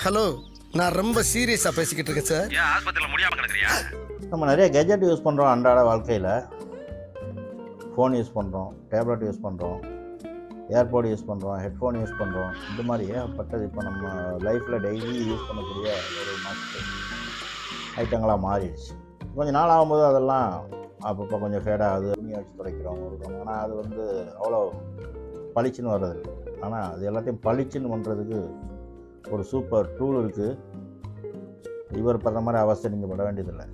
Hello, நான் ரொம்ப சீரியஸாக பேசிக்கிட்டு இருக்கேன் சார். ஏன் ஆஸ்பத்திரியில் முடியாமல் கிடக்குறியா? நம்ம நிறைய கெஜெட் யூஸ் பண்ணுறோம் அன்றாட வாழ்க்கையில். ஃபோன் யூஸ் பண்ணுறோம், டேப்லெட் யூஸ் பண்ணுறோம், ஏர்போர்ட் யூஸ் பண்ணுறோம், ஹெட்ஃபோன் யூஸ் பண்ணுறோம். இந்த மாதிரி ஏகப்பட்டது இப்போ நம்ம லைஃப்பில் டெய்லி யூஸ் பண்ணக்கூடிய ஒரு ஐட்டங்களாக மாறிடுச்சு. கொஞ்சம் நாள் ஆகும்போது அதெல்லாம் அப்பப்போ கொஞ்சம் ஃபேட் ஆகுது, துணியை வச்சு துடைக்கிறோம். ஆனால் அது வந்து அவ்வளோ பளிச்சுன்னு வர்றதில்லை. ஆனால் அது எல்லாத்தையும் பளிச்சுன்னு பண்ணுறதுக்கு ஒரு சூப்பர் டூல் இருக்குது. இவர் படுற மாதிரி அவஸ்தை நீங்கள் பட வேண்டியதில்லை.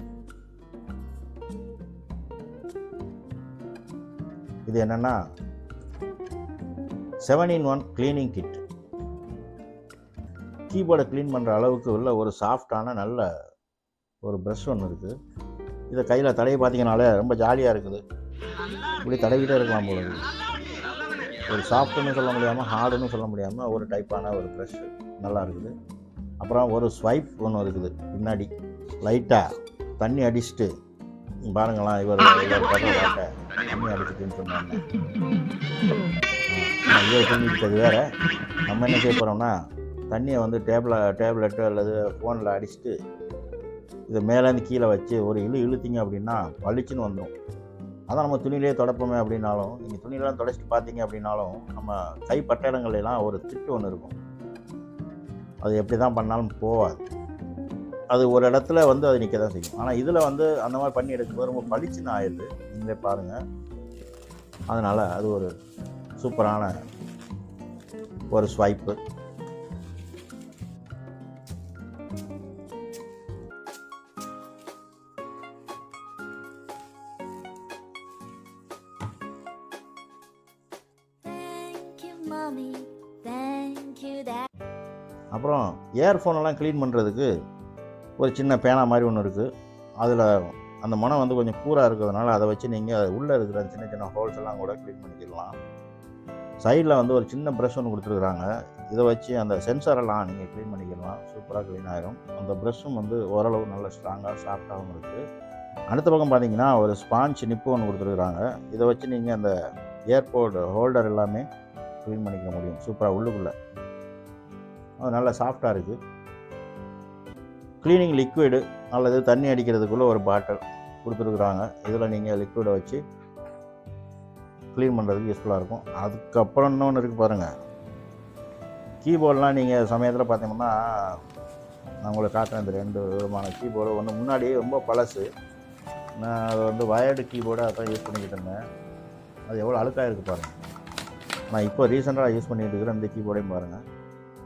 இது என்னென்னா 7-in-1 கிளீனிங் கிட். கீபோர்டை க்ளீன் பண்ணுற அளவுக்கு உள்ள ஒரு சாஃப்டான நல்ல ஒரு ப்ரஷ் ஒன்று இருக்குது. இதை கையில் தடவி பார்த்தீங்கனாலே ரொம்ப ஜாலியாக இருக்குது. இப்படி தடவிட்டே இருக்கலாம் போல இருக்குது. ஒரு சாஃப்ட்டுன்னு சொல்ல முடியாமல் ஹார்டுன்னு சொல்ல முடியாமல் ஒரு டைப்பான ஒரு ப்ரஷ் நல்லா இருக்குது. அப்புறம் ஒரு ஸ்வைப் ஒன்று இருக்குது. பின்னாடி லைட்டாக தண்ணி அடிச்சுட்டு பாருங்களாம், இவர் பாட்டை தண்ணி அடிச்சுட்டுன்னு சொன்னாங்க. இவர் சொல்லிட்டு வேறு. நம்ம என்ன செய்ய போகிறோம்னா, தண்ணியை வந்து டேப்லெட்டு அல்லது ஃபோனில் அடிச்சுட்டு இதை மேலேருந்து கீழே வச்சு ஒரு இழுத்தீங்க அப்படின்னா பளிச்சுன்னு வந்துடும். அதான் நம்ம துணியிலே தொடப்போமே அப்படின்னாலும், நீங்கள் துணியெல்லாம் தொடச்சிட்டு பார்த்தீங்க அப்படின்னாலும் நம்ம கைப்பட்ட இடங்கள்லாம் ஒரு திட்டு ஒன்று இருக்கும். அது எப்படி தான் பண்ணாலும் போகாது. அது ஒரு இடத்துல வந்து அது நிற்க தான் செய்யும். ஆனால் இதில் வந்து அந்த மாதிரி பண்ணி எடுக்கும்போது ரொம்ப பளிச்சுன்னு ஆயிடுது. நீங்களே பாருங்கள். அதனால் அது ஒரு சூப்பரான ஒரு ஸ்வைப்பு. அப்புறம் இயர்ஃபோனெல்லாம் க்ளீன் பண்ணுறதுக்கு ஒரு சின்ன பேனா மாதிரி ஒன்று இருக்குது. அதில் அந்த மனம் வந்து கொஞ்சம் கூராக இருக்கிறதுனால அதை வச்சு நீங்கள் உள்ளே இருக்கிற சின்ன சின்ன ஹோல்ஸ் எல்லாம் கூட க்ளீன் பண்ணிக்கலாம். சைடில் வந்து ஒரு சின்ன ப்ரஷ் ஒன்று கொடுத்துருக்குறாங்க. இதை வச்சு அந்த சென்சாரெல்லாம் நீங்கள் க்ளீன் பண்ணிக்கலாம். சூப்பராக க்ளீன் ஆகிரும். அந்த ப்ரஷ்ஷும் வந்து ஓரளவு நல்ல ஸ்ட்ராங்காக சாஃப்டாகவும் இருக்குது. அடுத்த பக்கம் பார்த்தீங்கன்னா ஒரு ஸ்பாஞ்ச் நிப்பு ஒன்று கொடுத்துருக்குறாங்க. இதை வச்சு நீங்கள் அந்த ஏர்போர்ட் ஹோல்டர் எல்லாமே க்ளீன் பண்ணிக்க முடியும் சூப்பராக உள்ளுக்குள்ளே. அது நல்லா சாஃப்டாக இருக்குது. க்ளீனிங் லிக்விடு அல்லது தண்ணி அடிக்கிறதுக்குள்ளே ஒரு பாட்டில் கொடுத்துருக்குறாங்க. இதில் நீங்கள் லிக்விடை வச்சு க்ளீன் பண்ணுறதுக்கு யூஸ்ஃபுல்லாக இருக்கும். அதுக்கப்புறம் இன்னொன்று இருக்குது பாருங்கள். கீபோர்டெலாம் நீங்கள் சமயத்தில் பார்த்தீங்கன்னா, நான் உங்களுக்கு காட்டுறேன் இந்த 2 விதமான கீபோர்டு. ஒன்று முன்னாடி ரொம்ப பழசு, நான் அது வந்து வயர்டு கீபோர்டு அதான் யூஸ் பண்ணிக்கிட்டு இருந்தேன். அது எவ்வளோ அழுக்காக இருக்குது பாருங்கள். நான் இப்போ ரீசெண்டாக யூஸ் பண்ணிகிட்டு இருக்கிறேன் இந்த கீபோர்டையும் பாருங்கள்.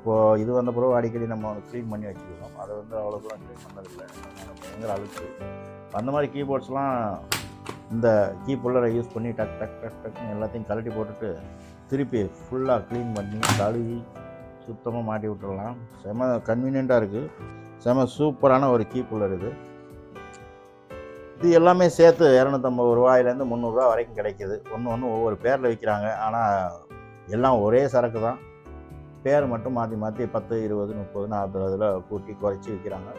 இப்போது இது வந்த பிறகு அடிக்கடி நம்ம க்ளீன் பண்ணி வச்சுக்கிறோம். அதை வந்து அவ்வளோ தூரம் க்ளீன் பண்ணதில்லை, பயங்கர அழுக்கு. அந்த மாதிரி கீபோர்ட்ஸ்லாம் இந்த கீபோர்டரை யூஸ் பண்ணி டக் டக் டக் டக்குன்னு எல்லாத்தையும் கழட்டி போட்டுட்டு திருப்பி ஃபுல்லாக க்ளீன் பண்ணி கழுவி சுத்தமாக மாட்டி விட்டுடலாம். செம கன்வீனியண்ட்டாக இருக்குது. செம சூப்பரான ஒரு கீபோர்டர் இது. இது எல்லாமே சேர்த்து 250 ரூபாயிலேருந்து 300 ரூபா வரைக்கும் கிடைக்கிது. ஒன்று ஒவ்வொரு பேரில் விற்கிறாங்க. ஆனால் எல்லாம் ஒரே சரக்கு தான். பேர் மட்டும் மாற்றி மாற்றி 10, 20, 30, 40 அதில் கூட்டி குறைச்சி விற்கிறாங்க.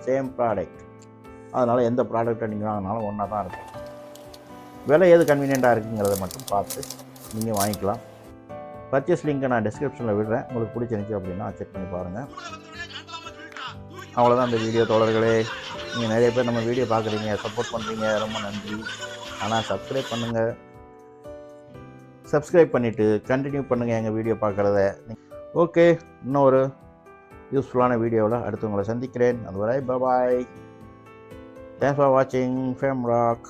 Same product. அதனால் எந்த ப்ராடக்டை நீங்கள் வாங்கினாலும் ஒன்றா தான் இருக்கும். விலை எது கன்வீனியண்ட்டாக இருக்குங்கிறத மட்டும் பார்த்து நீங்கள் வாங்கிக்கலாம். பர்ச்சேஸ் லிங்க்கை நான் டிஸ்கிரிப்ஷனில் விடுறேன். உங்களுக்கு பிடிச்சிருந்துச்சி அப்படின்னா செக் பண்ணி பாருங்கள். அவ்வளோதான் இந்த வீடியோ தோழர்களே. நீங்கள் நிறைய பேர் நம்ம வீடியோ பார்க்குறீங்க, சப்போர்ட் பண்ணுறீங்க, ரொம்ப நன்றி. ஆனால் சப்ஸ்கிரைப் பண்ணுங்கள். சப்ஸ்கிரைப் பண்ணிவிட்டு கண்டினியூ பண்ணுங்கள் எங்கள் வீடியோ பார்க்குறத. ஓகே, இன்னும் ஒரு யூஸ்ஃபுல்லான வீடியோவில் அடுத்து உங்களை சந்திக்கிறேன். அதுவரை பாய். தேங்க்ஸ் ஃபார் வாட்சிங் ஃபேம் ராக்.